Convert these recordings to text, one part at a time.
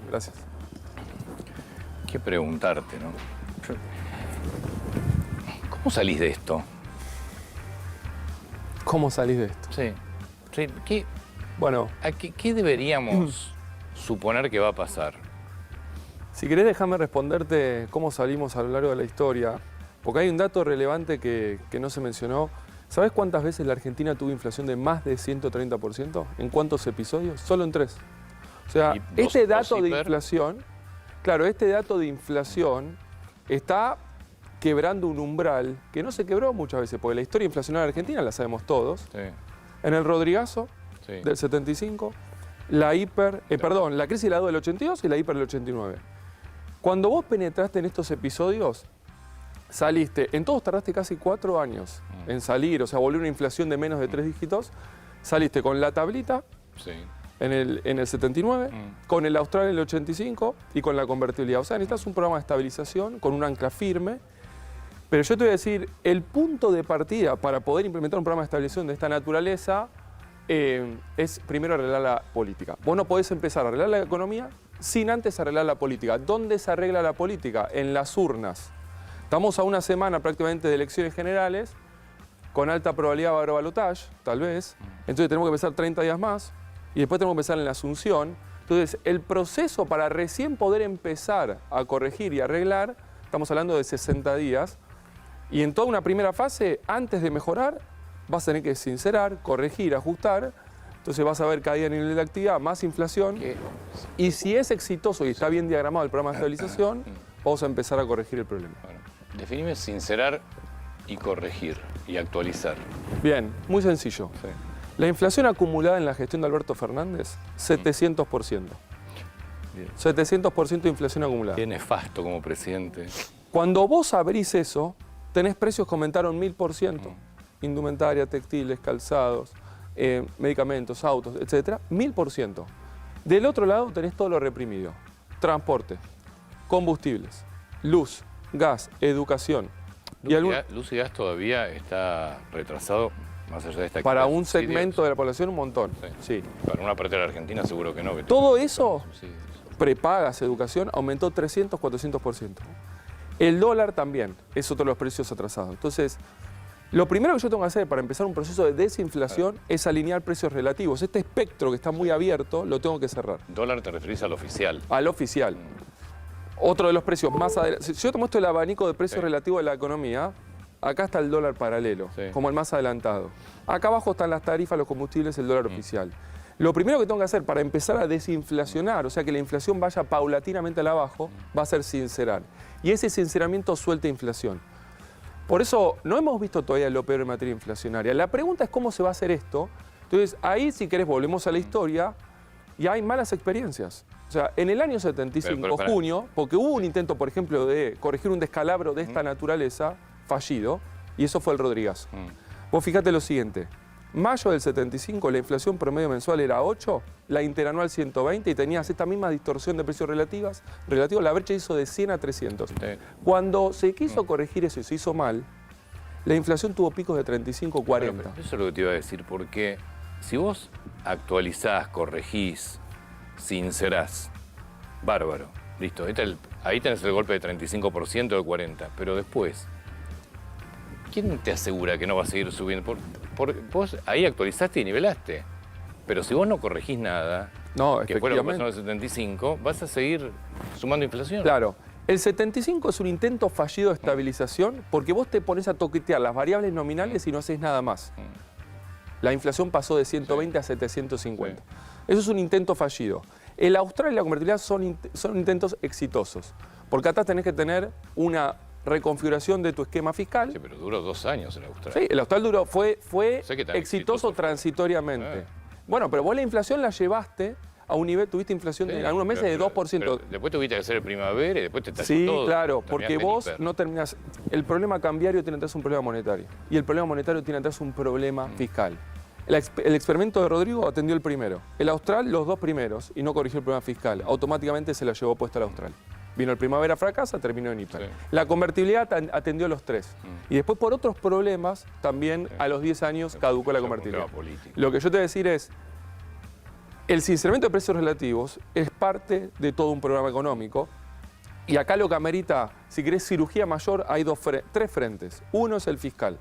Gracias. Hay que preguntarte, ¿no? ¿Cómo salís de esto? ¿Cómo salís de esto? Sí. ¿Qué, Bueno, qué deberíamos suponer que va a pasar? si querés déjame responderte cómo salimos a lo largo de la historia, porque hay un dato relevante que no se mencionó. ¿Sabés cuántas veces la Argentina tuvo inflación de más de 130%? ¿En cuántos episodios? Solo en 3. O sea, este dato de inflación, claro, este dato de inflación está quebrando un umbral que no se quebró muchas veces, porque la historia inflacionaria argentina la sabemos todos. Sí. En el Rodrigazo, del 75, la crisis de la deuda del 82 y la hiper del 89. Cuando vos penetraste en estos episodios, saliste, en todos tardaste casi 4 años en salir, o sea, volver una inflación de menos de 3 dígitos, saliste con la tablita en el 79, con el austral en el 85 y con la convertibilidad. O sea, necesitas un programa de estabilización con un ancla firme. Pero yo te voy a decir, el punto de partida para poder implementar un programa de estabilización de esta naturaleza es primero arreglar la política. Vos no podés empezar a arreglar la economía sin antes arreglar la política. ¿Dónde se arregla la política? En las urnas. Estamos a una semana prácticamente de elecciones generales, con alta probabilidad va a haber balotaje, tal vez. Entonces tenemos que empezar 30 días más y después tenemos que empezar en la Asunción. Entonces el proceso para recién poder empezar a corregir y arreglar, estamos hablando de 60 días. Y en toda una primera fase, antes de mejorar, vas a tener que sincerar, corregir, ajustar. Entonces vas a ver caída en el nivel de actividad, más inflación. Y si es exitoso y está bien diagramado el programa de estabilización, vamos a empezar a corregir el problema. Bueno, definime sincerar y corregir y actualizar. Bien, muy sencillo. Sí. La inflación acumulada en la gestión de Alberto Fernández, 700%. Bien. 700% de inflación acumulada. Qué nefasto como presidente. Cuando vos abrís eso, tenés precios que aumentaron 1000%. Indumentaria, textiles, calzados, medicamentos, autos, etc. 1000%. Del otro lado tenés todo lo reprimido. Transporte, combustibles, luz, gas, educación. Luz y gas todavía está retrasado, más allá de esta... Para un segmento de la población un montón. Sí. Para una parte de la Argentina seguro que no. Que todo eso, prepagas, educación, aumentó 300, 400%. El dólar también es otro de los precios atrasados. Entonces, lo primero que yo tengo que hacer para empezar un proceso de desinflación es alinear precios relativos. Este espectro que está muy abierto lo tengo que cerrar. ¿Dólar te referís al oficial? Al oficial. Otro de los precios más adelante. Si yo te muestro el abanico de precios relativos de la economía, acá está el dólar paralelo, como el más adelantado. Acá abajo están las tarifas, los combustibles, el dólar oficial. Lo primero que tengo que hacer para empezar a desinflacionar, o sea que la inflación vaya paulatinamente al abajo, va a ser sincerar. Y ese sinceramiento suelta inflación. Por eso no hemos visto todavía lo peor en materia inflacionaria. La pregunta es cómo se va a hacer esto. Entonces ahí, si querés, volvemos a la historia y hay malas experiencias. O sea, en el año 75, junio, porque hubo un intento, por ejemplo, de corregir un descalabro de esta naturaleza, fallido, y eso fue el Rodrigazo. Vos fíjate lo siguiente. Mayo del 75, la inflación promedio mensual era 8, la interanual 120 y tenías esta misma distorsión de precios relativos, la brecha hizo de 100 a 300. Cuando se quiso corregir eso y se hizo mal, la inflación tuvo picos de 35, 40. Pero eso es lo que te iba a decir, porque si vos actualizás, corregís, sincerás, bárbaro, listo, ahí tenés el golpe de 35% de 40%, pero después, ¿quién te asegura que no va a seguir subiendo? Vos ahí actualizaste y nivelaste. Pero si vos no corregís nada, que fue lo que pasó en el 75, vas a seguir sumando inflación. Claro. El 75 es un intento fallido de estabilización porque vos te pones a toquetear las variables nominales y no haces nada más. La inflación pasó de 120 a 750. Eso es un intento fallido. El austral y la convertibilidad son intentos exitosos. Porque acá tenés que tener una reconfiguración de tu esquema fiscal. Sí, pero duró 2 años el austral. Sí, el austral fue exitoso transitoriamente. Bueno, pero vos la inflación la llevaste a un nivel, tuviste inflación en algunos meses de 2%. Pero después tuviste que hacer el primavera y después te talló todo. Sí, claro, porque vos no terminás. El problema cambiario tiene atrás un problema monetario. Y el problema monetario tiene atrás un problema fiscal. El experimento de Rodrigo atendió el primero. El austral, los 2 primeros, y no corrigió el problema fiscal. Automáticamente se la llevó puesta al austral. Vino el primavera, fracasa, terminó en hiper. La convertibilidad atendió los 3. Y después por otros problemas, también a los 10 años caducó la convertibilidad. Lo que yo te voy a decir es, El sinceramiento de precios relativos es parte de todo un programa económico. Y acá lo que amerita, si querés cirugía mayor, hay tres frentes. Uno es el fiscal.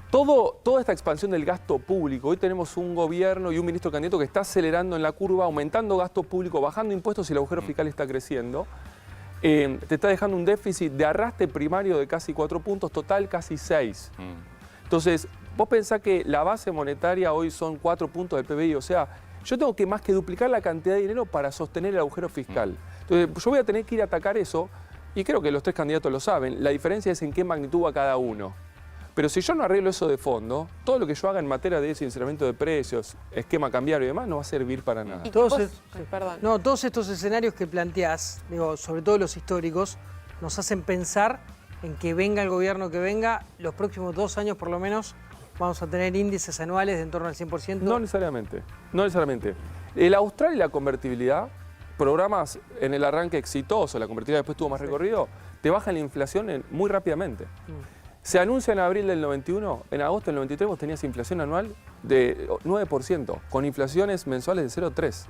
Toda esta expansión del gasto público, hoy tenemos un gobierno y un ministro candidato que está acelerando en la curva, aumentando gasto público, bajando impuestos y el agujero fiscal está creciendo. Te está dejando un déficit de arrastre primario de casi 4 puntos, total casi 6. Entonces, vos pensás que la base monetaria hoy son 4 puntos del PBI, o sea, yo tengo que más que duplicar la cantidad de dinero para sostener el agujero fiscal. Entonces, yo voy a tener que ir a atacar eso, y creo que los tres candidatos lo saben, la diferencia es en qué magnitud va cada uno. Pero si yo no arreglo eso de fondo, todo lo que yo haga en materia de sinceramiento de precios, esquema cambiario y demás, no va a servir para nada. Todos estos escenarios que planteás, digo, sobre todo los históricos, nos hacen pensar en que venga el gobierno que venga, los próximos 2 años por lo menos, vamos a tener índices anuales de en torno al 100%. No necesariamente, no necesariamente. El austral y la convertibilidad, programas en el arranque exitoso, la convertibilidad después tuvo más recorrido, te bajan la inflación muy rápidamente. Se anuncia en abril del 91, en agosto del 93 vos tenías inflación anual de 9%, con inflaciones mensuales de 0,3%.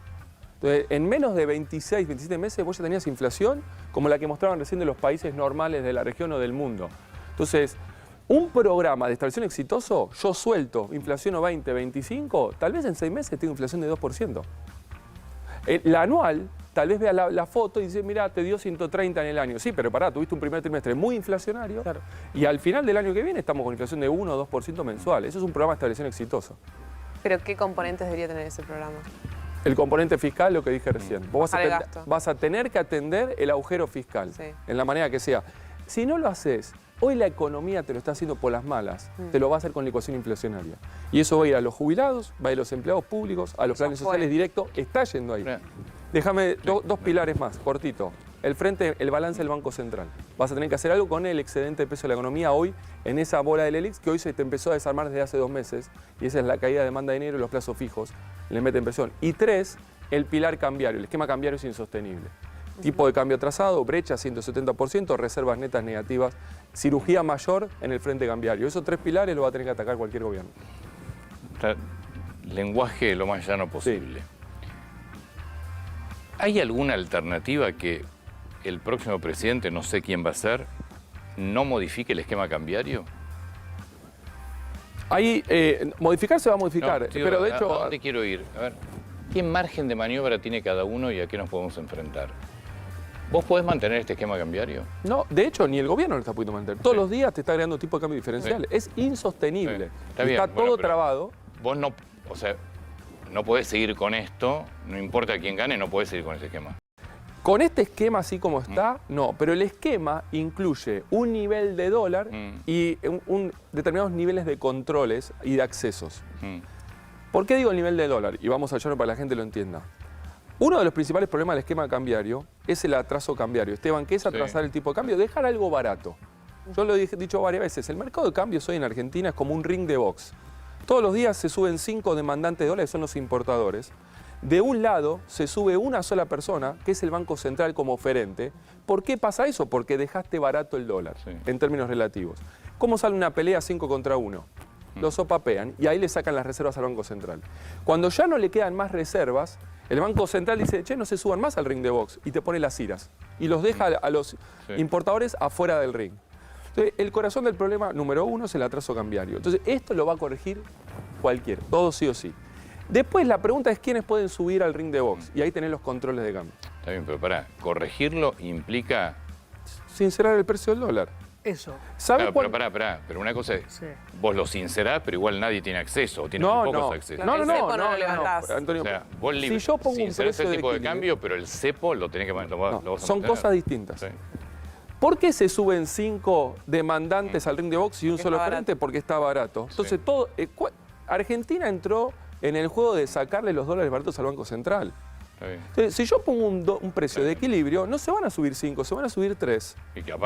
Entonces, en menos de 26, 27 meses vos ya tenías inflación como la que mostraban recién de los países normales de la región o del mundo. Entonces, un programa de estabilización exitoso, yo suelto inflación o 20, 25, tal vez en 6 meses tengo inflación de 2%. La anual, tal vez vea la foto y dice, mira, te dio 130 en el año. Sí, pero pará, tuviste un primer trimestre muy inflacionario, claro, y al final del año que viene estamos con inflación de 1 o 2% mensual. Eso es un programa de estabilización exitoso. ¿Pero qué componentes debería tener ese programa? El componente fiscal, lo que dije recién. Vos vas a tener que atender el agujero fiscal, sí, en la manera que sea. Si no lo haces, hoy la economía te lo está haciendo por las malas, te lo va a hacer con la ecuación inflacionaria. Y eso va a ir a los jubilados, va a ir a los empleados públicos, a los planes sociales directos, está yendo ahí. Déjame dos pilares más, cortito. El balance del Banco Central. Vas a tener que hacer algo con el excedente de peso de la economía hoy, en esa bola del ELIX, que hoy se te empezó a desarmar desde hace 2 meses, y esa es la caída de demanda de dinero y los plazos fijos, le meten presión. Y 3, el pilar cambiario. El esquema cambiario es insostenible. Tipo de cambio atrasado, brecha 170%, reservas netas negativas, cirugía mayor en el frente cambiario. Esos 3 pilares lo va a tener que atacar cualquier gobierno. Lenguaje lo más llano posible. Sí. ¿Hay alguna alternativa que el próximo presidente, no sé quién va a ser, no modifique el esquema cambiario? Ahí, modificar se va a modificar, no, tío, pero de hecho... ¿A dónde quiero ir? A ver, ¿qué margen de maniobra tiene cada uno y a qué nos podemos enfrentar? ¿Vos podés mantener este esquema cambiario? No, de hecho, ni el gobierno lo está pudiendo mantener. Todos los días te está agregando un tipo de cambio diferencial. Sí. Es insostenible. Sí. Está todo trabado. Vos no, o sea, no podés seguir con esto, no importa quién gane, no podés seguir con ese esquema. Con este esquema así como está, no. Pero el esquema incluye un nivel de dólar y determinados niveles de controles y de accesos. ¿Por qué digo el nivel de dólar? Y vamos a hallarlo para que la gente lo entienda. Uno de los principales problemas del esquema cambiario es el atraso cambiario. Esteban, ¿qué es atrasar el tipo de cambio? Dejar algo barato. Yo lo he dicho varias veces. El mercado de cambios hoy en Argentina es como un ring de box. Todos los días se suben 5 demandantes de dólares, son los importadores. De un lado se sube una sola persona, que es el Banco Central como oferente. ¿Por qué pasa eso? Porque dejaste barato el dólar, en términos relativos. ¿Cómo sale una pelea 5 contra 1? Lo sopapean y ahí le sacan las reservas al Banco Central. Cuando ya no le quedan más reservas, el Banco Central dice, che, no se suban más al ring de box, y te pone las iras. Y los deja a los importadores afuera del ring. Entonces, el corazón del problema número 1 es el atraso cambiario. Entonces, esto lo va a corregir cualquiera, todo sí o sí. Después, la pregunta es quiénes pueden subir al ring de box, y ahí tenés los controles de cambio. Está bien, pero pará, corregirlo implica... Sincerar el precio del dólar. Eso. ¿Sabes claro, pero una cosa es, vos lo sincerás, pero igual nadie tiene acceso, o tiene muy pocos accesos. No, Antonio, o sea, vos si yo pongo un precio el tipo de cambio, pero el cepo lo tenés que tomar. Son cosas distintas. Sí. ¿Por qué se suben 5 demandantes al ring de box y un solo frente? Porque está barato. Entonces, Argentina entró en el juego de sacarle los dólares baratos al Banco Central. Entonces, si yo pongo un precio de equilibrio, no se van a subir 5, se van a subir 3.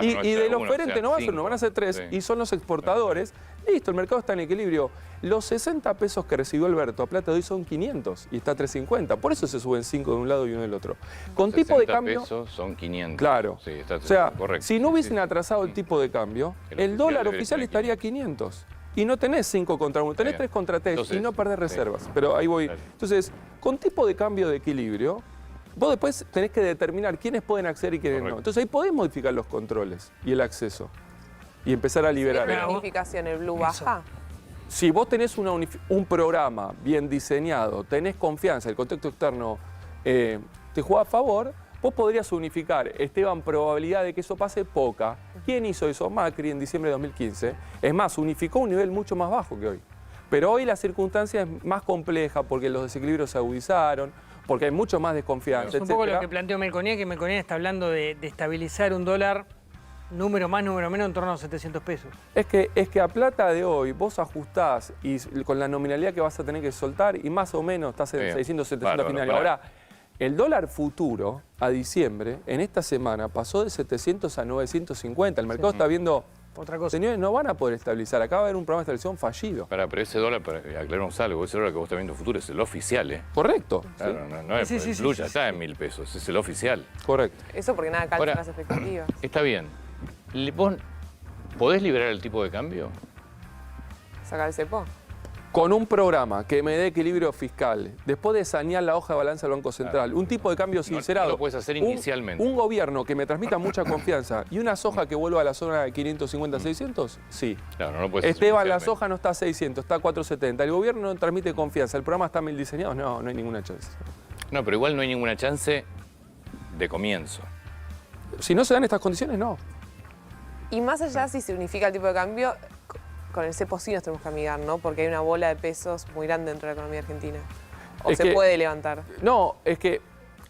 Y de los oferentes no va a ser 1, van a ser 3. Y son los exportadores. Listo, el mercado está en equilibrio. Los 60 pesos que recibió Alberto a plata de hoy son 500 y está a 350. Por eso se suben 5 de un lado y 1 del otro. Con tipo de cambio... pesos son 500. Claro. Sí, está o sea, correcto. si no hubiesen atrasado el tipo de cambio, el dólar oficial estaría a 500. y no tenés 5 contra 1, tenés 3 contra 3 y no perdés reservas. Pero ahí voy. Claro. Entonces, con tipo de cambio de equilibrio, vos después tenés que determinar quiénes pueden acceder y quiénes no. Entonces ahí podés modificar los controles y el acceso y empezar a liberar. ¿Tiene una unificación, el blue baja? Si vos tenés un programa bien diseñado, tenés confianza, el contexto externo te juega a favor, vos podrías unificar. Esteban, probabilidad de que eso pase, poca. ¿Quién hizo eso? Macri en diciembre de 2015. Es más, unificó un nivel mucho más bajo que hoy. Pero hoy la circunstancia es más compleja porque los desequilibrios se agudizaron, porque hay mucho más desconfianza, Es un poco lo que planteó Melconian, que Melconian está hablando de estabilizar un dólar, número más, número menos, en torno a los 700 pesos. Es que a plata de hoy vos ajustás y con la nominalidad que vas a tener que soltar y más o menos estás en 600, 700 finales. Ahora, el dólar futuro a diciembre, en esta semana, pasó de 700 a 950. El mercado está viendo... Otra cosa. Señores, no van a poder estabilizar. Acaba de haber un programa de estabilización fallido. Pero ese dólar, para aclararnos algo, ese dólar que vos estás viendo futuro es el oficial, ¿eh? Correcto. Claro, no es el blue, ya está en 1000 pesos, es el oficial. Correcto. Eso porque nada calza las expectativas. Está bien. ¿Vos podés liberar el tipo de cambio? ¿Sacar el cepo? Con un programa que me dé equilibrio fiscal, después de sanear la hoja de balanza del Banco Central, un tipo de cambio sincerado. No lo puedes hacer inicialmente. Un gobierno que me transmita mucha confianza y una soja que vuelva a la zona de 550, 600, sí. Claro, no lo puedes hacer Esteban, la soja no está a 600, está a 470. El gobierno no transmite confianza, el programa está mal diseñado, no hay ninguna chance. No, pero igual no hay ninguna chance de comienzo. Si no se dan estas condiciones, no. Y más allá si se unifica el tipo de cambio, con el cepo sí nos tenemos que amigar, ¿no? Porque hay una bola de pesos muy grande dentro de la economía argentina. ¿O se puede levantar? No, es que,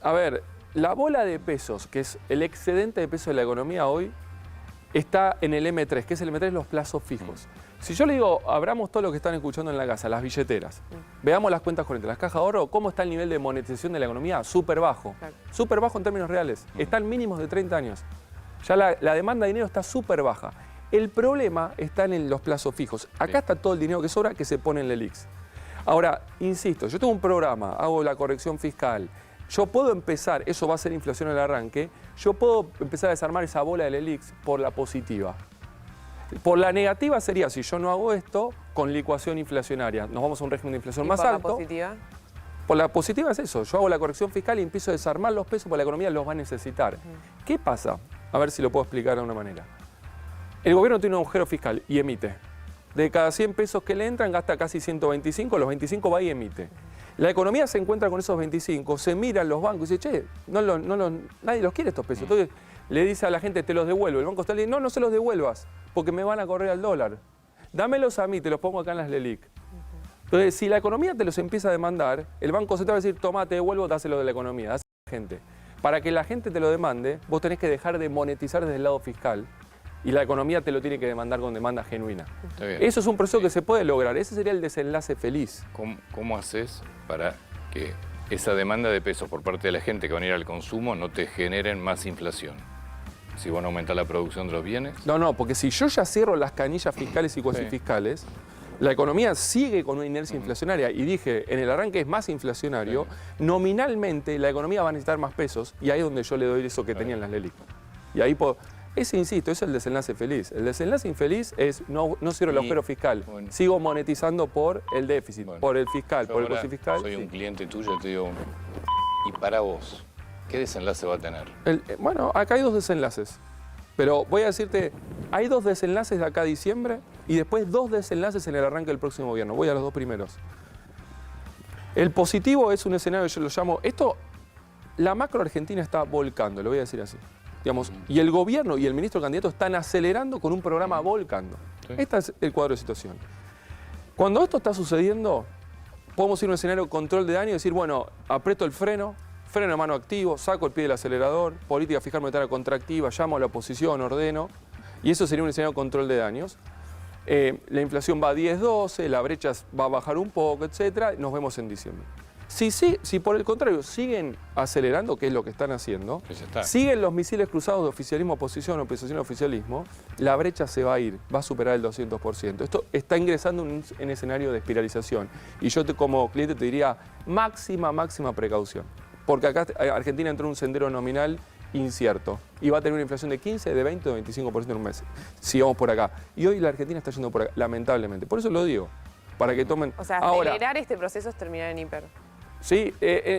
a ver, la bola de pesos, que es el excedente de pesos de la economía hoy, está en el M3, que es el M3 los plazos fijos. Si yo le digo, abramos todo lo que están escuchando en la casa, las billeteras, veamos las cuentas corrientes, las cajas de ahorro, ¿cómo está el nivel de monetización de la economía? Súper bajo. Claro. Súper bajo en términos reales. Están mínimos de 30 años. Ya la demanda de dinero está súper baja. El problema está en los plazos fijos. Acá está todo el dinero que sobra que se pone en el ELIX. Ahora, insisto, yo tengo un programa, hago la corrección fiscal, yo puedo empezar, eso va a ser inflación al arranque, yo puedo empezar a desarmar esa bola del ELIX por la positiva. Por la negativa sería, si yo no hago esto, con licuación inflacionaria. Nos vamos a un régimen de inflación más alto. ¿Por la positiva? Por la positiva es eso, yo hago la corrección fiscal y empiezo a desarmar los pesos porque la economía los va a necesitar. ¿Qué pasa? A ver si lo puedo explicar de una manera. El gobierno tiene un agujero fiscal y emite. De cada 100 pesos que le entran, gasta casi 125, los 25 va y emite. La economía se encuentra con esos 25, se miran los bancos y dice, che, nadie los quiere estos pesos. Entonces le dice a la gente, te los devuelvo. El banco está diciendo, no se los devuelvas, porque me van a correr al dólar. Dámelos a mí, te los pongo acá en las LELIC. Entonces, si la economía te los empieza a demandar, el Banco Central va a decir, toma, te devuelvo, dáselo de la economía, dáselo a la gente. Para que la gente te lo demande, vos tenés que dejar de monetizar desde el lado fiscal. Y la economía te lo tiene que demandar con demanda genuina. Eso es un proceso que se puede lograr. Ese sería el desenlace feliz. ¿Cómo haces para que esa demanda de pesos por parte de la gente que van a ir al consumo no te generen más inflación? Si van a aumentar la producción de los bienes. No, porque si yo ya cierro las canillas fiscales y cuasifiscales, la economía sigue con una inercia inflacionaria. Y dije, en el arranque es más inflacionario. Nominalmente la economía va a necesitar más pesos y ahí es donde yo le doy eso que tenían las LELIC. Y ahí ese, insisto, es el desenlace feliz. El desenlace infeliz es no cierro el agujero fiscal. Bueno. Sigo monetizando por el déficit, por el fiscal, por el cuasifiscal. Soy un cliente tuyo y te digo, ¿y para vos qué desenlace va a tener? Bueno, acá hay dos desenlaces. Pero voy a decirte, hay dos desenlaces de acá a diciembre y después dos desenlaces en el arranque del próximo gobierno. Voy a los dos primeros. El positivo es un escenario que yo lo llamo... La macro argentina está volcando, lo voy a decir así. Digamos, y el gobierno y el ministro candidato están acelerando con un programa volcando. Este es el cuadro de situación. Cuando esto está sucediendo, podemos ir a un escenario de control de daño y decir, bueno, aprieto el freno de mano activo, saco el pie del acelerador, política fiscal monetaria contractiva, llamo a la oposición, ordeno, y eso sería un escenario de control de daños. La inflación va a 10, 12, la brecha va a bajar un poco, etcétera, nos vemos en diciembre. Si por el contrario siguen acelerando, que es lo que están haciendo, siguen los misiles cruzados de oficialismo-oposición, oposición-oficialismo, la brecha se va a ir, va a superar el 200%. Esto está ingresando en escenario de espiralización. Y yo como cliente te diría máxima precaución. Porque acá Argentina entró en un sendero nominal incierto. Y va a tener una inflación de 15, de 20 o de 25% en un mes. Si vamos por acá. Y hoy la Argentina está yendo por acá, lamentablemente. Por eso lo digo. Para que tomen... O sea, ahora, acelerar este proceso es terminar en hiper. sí,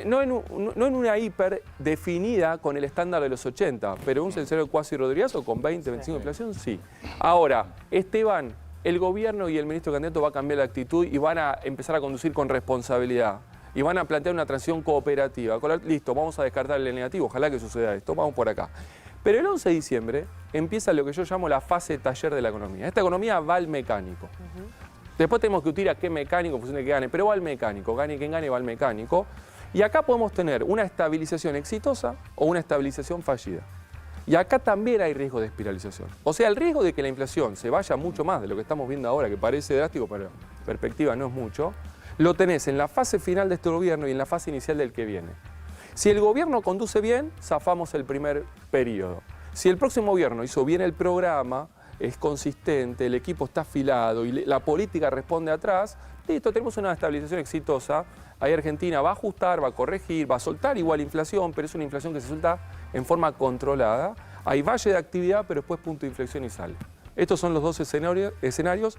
no en una hiper definida con el estándar de los 80, pero un escenario cuasi rodrigazo con 20, 25 de inflación, sí. Ahora, Esteban, el gobierno y el ministro candidato va a cambiar la actitud y van a empezar a conducir con responsabilidad. Y van a plantear una transición cooperativa. Listo, vamos a descartar el negativo, ojalá que suceda esto, vamos por acá. Pero el 11 de diciembre empieza lo que yo llamo la fase taller de la economía. Esta economía va al mecánico. Después tenemos que discutir a qué mecánico, en función de que gane, pero va al mecánico, gane quien gane, va al mecánico. Y acá podemos tener una estabilización exitosa o una estabilización fallida. Y acá también hay riesgo de espiralización. O sea, el riesgo de que la inflación se vaya mucho más de lo que estamos viendo ahora, que parece drástico, pero en perspectiva no es mucho, lo tenés en la fase final de este gobierno y en la fase inicial del que viene. Si el gobierno conduce bien, zafamos el primer periodo. Si el próximo gobierno hizo bien el programa, es consistente, el equipo está afilado y la política responde atrás, listo, tenemos una estabilización exitosa. Ahí Argentina va a ajustar, va a corregir, va a soltar igual inflación, pero es una inflación que se suelta en forma controlada. Hay valle de actividad, pero después punto de inflexión y sale. Estos son los dos escenarios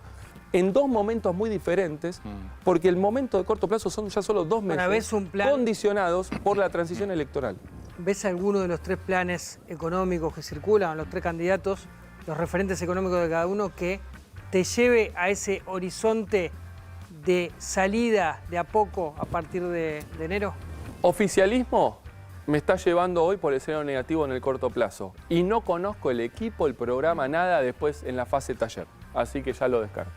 en dos momentos muy diferentes, porque el momento de corto plazo son ya solo 2 meses ¿ves un plan? Condicionados por la transición electoral. ¿Ves alguno de los 3 planes económicos que circulan, los 3 candidatos, los referentes económicos de cada uno, que te lleve a ese horizonte de salida de a poco a partir de enero? Oficialismo me está llevando hoy por el escenario negativo en el corto plazo. Y no conozco el equipo, el programa, nada después en la fase taller. Así que ya lo descarto.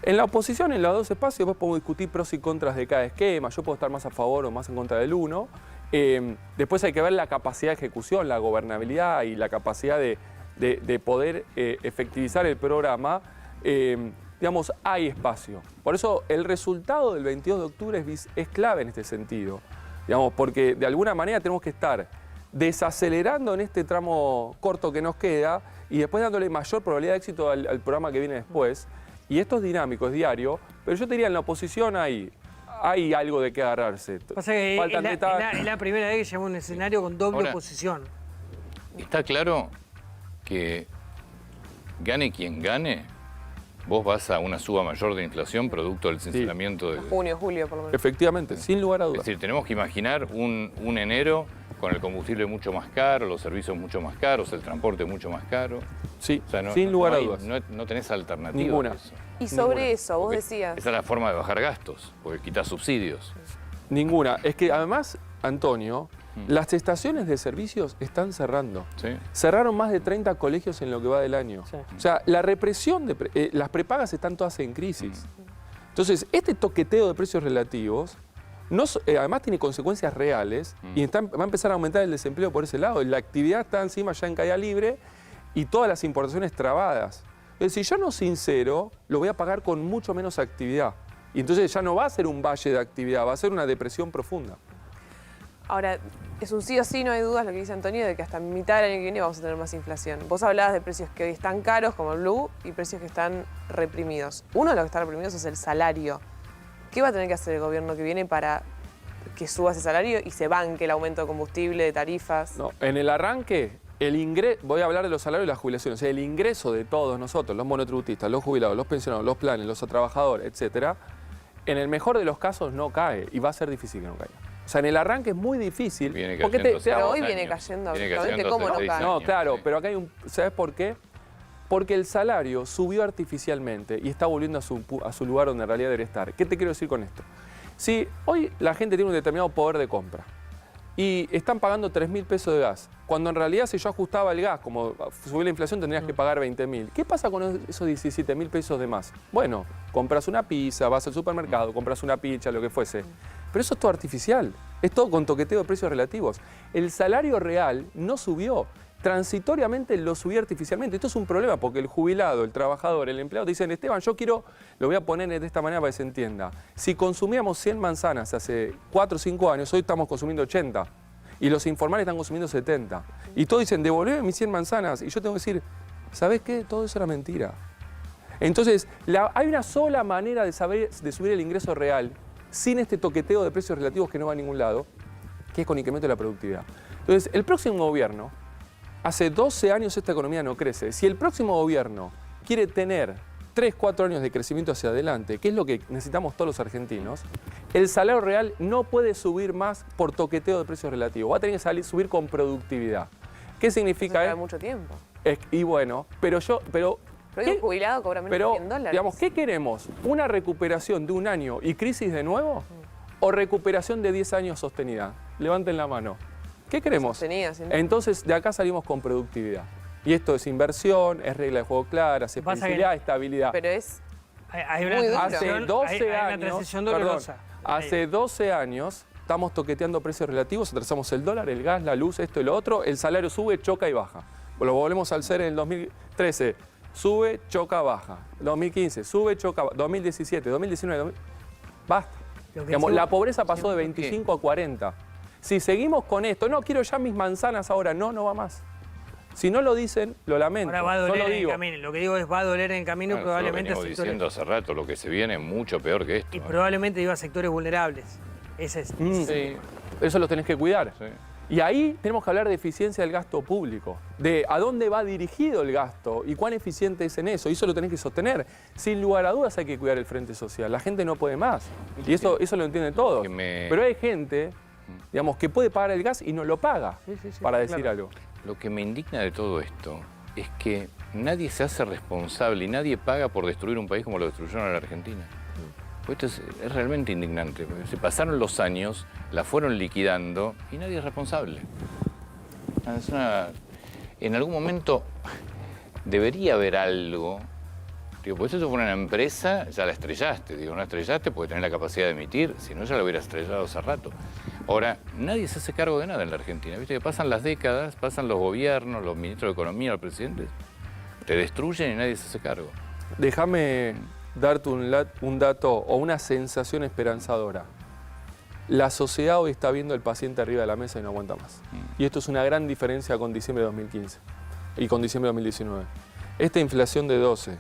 En la oposición, en los dos espacios, después podemos discutir pros y contras de cada esquema. Yo puedo estar más a favor o más en contra del uno. Después hay que ver la capacidad de ejecución, la gobernabilidad y la capacidad de poder efectivizar el programa. Digamos, hay espacio. Por eso el resultado del 22 de octubre es clave en este sentido. Digamos, porque de alguna manera tenemos que estar desacelerando en este tramo corto que nos queda y después dándole mayor probabilidad de éxito al programa que viene después. Y esto es dinámico, es diario, pero yo te diría, en la oposición hay algo de qué agarrarse. Pasa que es la primera vez que llegamos a un escenario con doble oposición. Está claro que gane quien gane, vos vas a una suba mayor de inflación producto del sinceramiento de... Junio, julio, por lo menos. Efectivamente, sin lugar a dudas. Es decir, tenemos que imaginar un enero con el combustible mucho más caro, los servicios mucho más caros, el transporte mucho más caro. Sí, o sea, sin lugar a dudas. No tenés alternativa. Ninguna. Y sobre eso, vos decías... Esa es la forma de bajar gastos, porque quitas subsidios. Ninguna. Es que además, Antonio, las estaciones de servicios están cerrando. ¿Sí? Cerraron más de 30 colegios en lo que va del año. Sí. O sea, la represión de las prepagas están todas en crisis. Entonces, este toqueteo de precios relativos además tiene consecuencias reales y va a empezar a aumentar el desempleo por ese lado. La actividad está encima ya en caída libre y todas las importaciones trabadas. Entonces, si yo no sincero, lo voy a pagar con mucho menos actividad. Y entonces ya no va a ser un valle de actividad, va a ser una depresión profunda. Ahora, es un sí o sí, no hay dudas lo que dice Antonio, de que hasta mitad del año que viene vamos a tener más inflación. Vos hablabas de precios que hoy están caros, como el blue, y precios que están reprimidos. Uno de los que están reprimidos es el salario. ¿Qué va a tener que hacer el gobierno que viene para que suba ese salario y se banque el aumento de combustible, de tarifas? No, en el arranque, voy a hablar de los salarios y las jubilaciones. El ingreso de todos nosotros, los monotributistas, los jubilados, los pensionados, los planes, los trabajadores, etcétera, en el mejor de los casos no cae y va a ser difícil que no caiga. O sea, en el arranque es muy difícil. Pero hoy viene cayendo. ¿Cómo no cae? No, claro, pero acá hay ¿sabes por qué? Porque el salario subió artificialmente y está volviendo a su lugar donde en realidad debe estar. ¿Qué te quiero decir con esto? Si hoy la gente tiene un determinado poder de compra y están pagando 3.000 pesos de gas, cuando en realidad si yo ajustaba el gas, como subió la inflación, tendrías que pagar 20.000. ¿Qué pasa con esos 17.000 pesos de más? Bueno, compras una pizza, vas al supermercado, compras una pizza, lo que fuese. Pero eso es todo artificial, es todo con toqueteo de precios relativos. El salario real no subió. Transitoriamente lo subí artificialmente. Esto es un problema porque el jubilado, el trabajador, el empleado te dicen, Esteban, yo quiero, lo voy a poner de esta manera para que se entienda. Si consumíamos 100 manzanas hace 4 o 5 años, hoy estamos consumiendo 80. Y los informales están consumiendo 70. Y todos dicen, devolveme mis 100 manzanas. Y yo tengo que decir, ¿sabes qué? Todo eso era mentira. Entonces, hay una sola manera de subir el ingreso real sin este toqueteo de precios relativos que no va a ningún lado, que es con incremento de la productividad. Entonces, el próximo gobierno, hace 12 años esta economía no crece. Si el próximo gobierno quiere tener 3, 4 años de crecimiento hacia adelante, que es lo que necesitamos todos los argentinos, el salario real no puede subir más por toqueteo de precios relativos. Va a tener que subir con productividad. ¿Qué significa? Eso mucho tiempo. Y bueno, pero Pero un jubilado cobra menos de $100. Digamos, ¿qué queremos? ¿Una recuperación de un año y crisis de nuevo? ¿O recuperación de 10 años sostenida? Levanten la mano. ¿Qué queremos? Sostenida, sí. Entonces, de acá salimos con productividad. Y esto es inversión, es regla de juego clara, es flexibilidad, estabilidad. Pero es Hay una muy duro. transición, Hace 12 hay una años, transición perdón, dolorosa. hace 12 años estamos toqueteando precios relativos, atrasamos el dólar, el gas, la luz, esto y lo otro, el salario sube, choca y baja. Lo volvemos al ser en el 2013, sube, choca, baja. 2015, sube, choca, 2017, 2019, basta. Digamos, la pobreza pasó de 25 a 40. Si seguimos con esto, no quiero ya mis manzanas ahora, no va más. Si no lo dicen, lo lamento. Ahora va a doler no lo en el digo. camino. Lo que digo es va a doler en el camino, Bueno, probablemente a lo venimos sectores. diciendo hace rato, lo que se viene es mucho peor que esto. Y probablemente iba a sectores vulnerables. Ese es. Sí, Eso lo tenés que cuidar. sí. Y ahí tenemos que hablar de eficiencia del gasto público, de a dónde va dirigido el gasto y cuán eficiente es en eso. Y eso lo tenés que sostener. Sin lugar a dudas hay que cuidar el frente social. La gente no puede más. Y eso lo entienden todos. Pero hay gente, digamos, que puede pagar el gas y no lo paga, para decir algo. Lo que me indigna de todo esto es que nadie se hace responsable y nadie paga por destruir un país como lo destruyeron a la Argentina. Pues esto es realmente indignante. Se pasaron los años, la fueron liquidando y nadie es responsable. En algún momento debería haber algo. Digo, pues eso fue una empresa, ya la estrellaste. Digo, no la estrellaste porque tenés la capacidad de emitir, si no ya la hubiera estrellado hace rato. Ahora, nadie se hace cargo de nada en la Argentina. Viste que pasan las décadas, pasan los gobiernos, los ministros de Economía, los presidentes, te destruyen y nadie se hace cargo. Déjame darte un dato o una sensación esperanzadora. La sociedad hoy está viendo el paciente arriba de la mesa y no aguanta más. Y esto es una gran diferencia con diciembre de 2015 y con diciembre de 2019. Esta inflación de 12,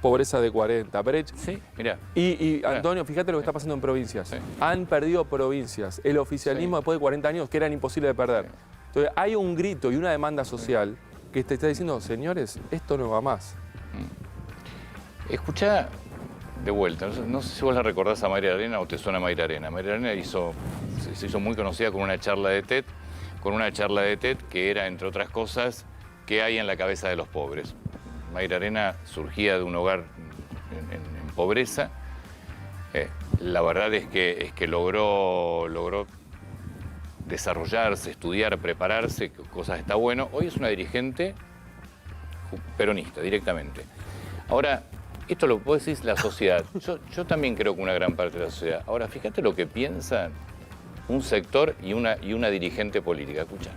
pobreza de 40, brecha. Sí, mira. Y Antonio, fíjate lo que está pasando en provincias. Sí. Han perdido provincias. El oficialismo después de 40 años que eran imposibles de perder. Sí. Entonces hay un grito y una demanda social que te está diciendo, señores, esto no va más. Escuchá de vuelta, no sé si vos la recordás a Mayra Arena o te suena Mayra Arena. Mayra Arena se hizo muy conocida con una charla de TED, que era, entre otras cosas, qué hay en la cabeza de los pobres. Mayra Arena surgía de un hogar en pobreza. La verdad es que logró desarrollarse, estudiar, prepararse, cosas está bueno. Hoy es una dirigente peronista, directamente. Ahora, esto lo puede decir la sociedad. Yo también creo que una gran parte de la sociedad. Ahora, fíjate lo que piensa un sector y una dirigente política. Escucha.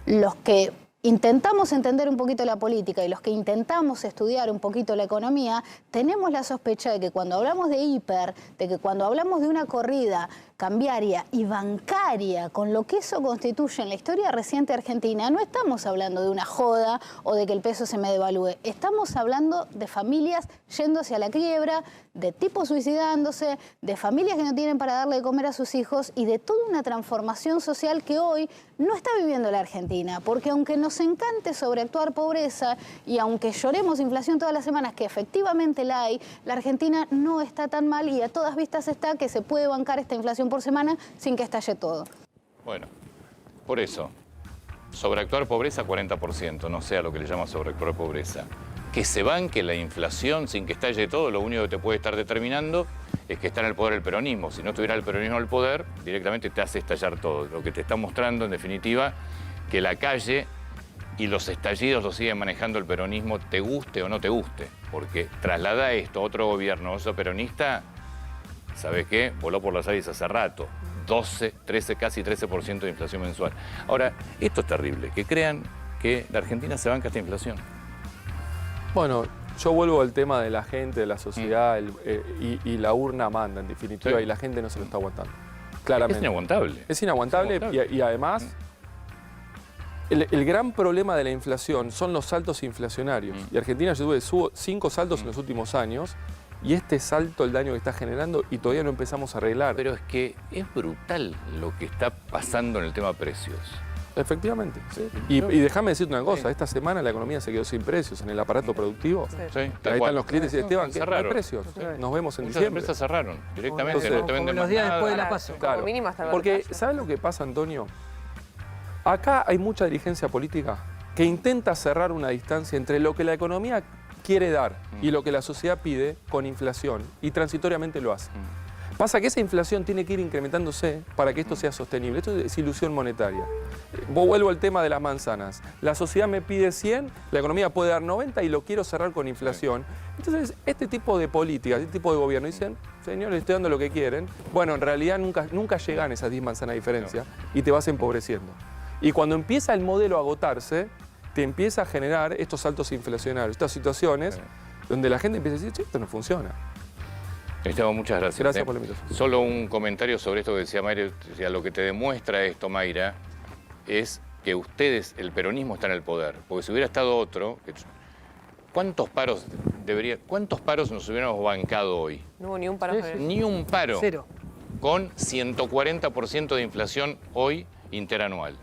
Los que intentamos entender un poquito la política y los que intentamos estudiar un poquito la economía, tenemos la sospecha de que cuando hablamos de hiper, de que cuando hablamos de una corrida cambiaria y bancaria, con lo que eso constituye en la historia reciente argentina, no estamos hablando de una joda o de que el peso se me devalúe. Estamos hablando de familias yéndose a la quiebra, de tipos suicidándose, de familias que no tienen para darle de comer a sus hijos y de toda una transformación social que hoy no está viviendo la Argentina. Porque aunque nos encante sobreactuar pobreza y aunque lloremos inflación todas las semanas, que efectivamente la hay, la Argentina no está tan mal y a todas vistas está que se puede bancar esta inflación por semana sin que estalle todo. Bueno, por eso, sobreactuar pobreza 40%, no sea lo que le llama sobreactuar pobreza. Que se banque la inflación sin que estalle todo, lo único que te puede estar determinando es que está en el poder el peronismo. Si no tuviera el peronismo en el poder, directamente te hace estallar todo. Lo que te está mostrando, en definitiva, que la calle y los estallidos los sigue manejando el peronismo, te guste o no te guste. Porque traslada esto a otro gobierno, otro peronista, ¿sabes qué? Voló por las aires hace rato. 12, 13, casi 13% de inflación mensual. Ahora, esto es terrible, que crean que la Argentina se banca esta inflación. Bueno, yo vuelvo al tema de la gente, de la sociedad, y la urna manda, en definitiva, Sí. y la gente no se lo está aguantando. Claramente. Es inaguantable. Es inaguantable, y además, el gran problema de la inflación son los saltos inflacionarios. Y Argentina tuvo 5 saltos en los últimos años, y este salto, el daño que está generando, y todavía no empezamos a arreglar. Pero es que es brutal lo que está pasando en el tema precios. Efectivamente. Sí. Y déjame decirte una cosa, esta semana la economía se quedó sin precios en el aparato productivo. Sí, Ahí están los clientes y Esteban, que no hay precios. Nos vemos en Muchas diciembre. empresas cerraron directamente, Entonces, no te venden los más días nada. después de la paso. Claro, Como mínimo hasta el porque balotaje. ¿sabes lo que pasa, Antonio? Acá hay mucha dirigencia política que intenta cerrar una distancia entre lo que la economía quiere dar y lo que la sociedad pide con inflación, y transitoriamente lo hace. Pasa que esa inflación tiene que ir incrementándose para que esto sea sostenible. Esto es ilusión monetaria. Vuelvo al tema de las manzanas. La sociedad me pide 100, la economía puede dar 90 y lo quiero cerrar con inflación. Entonces, este tipo de políticas, este tipo de gobierno, dicen, señores, estoy dando lo que quieren. Bueno, en realidad nunca llegan esas 10 manzanas de diferencia y te vas empobreciendo. Y cuando empieza el modelo a agotarse, te empieza a generar estos saltos inflacionarios, estas situaciones donde la gente empieza a decir, che, esto no funciona. Esteban, muchas gracias. Gracias por la invitación. Solo un comentario sobre esto que decía Mayra. O sea, lo que te demuestra esto, Mayra, es que ustedes, el peronismo, está en el poder. Porque si hubiera estado otro, ¿cuántos paros nos hubiéramos bancado hoy? No hubo ni un paro. Ni un paro. Cero. Con 140% de inflación hoy interanual.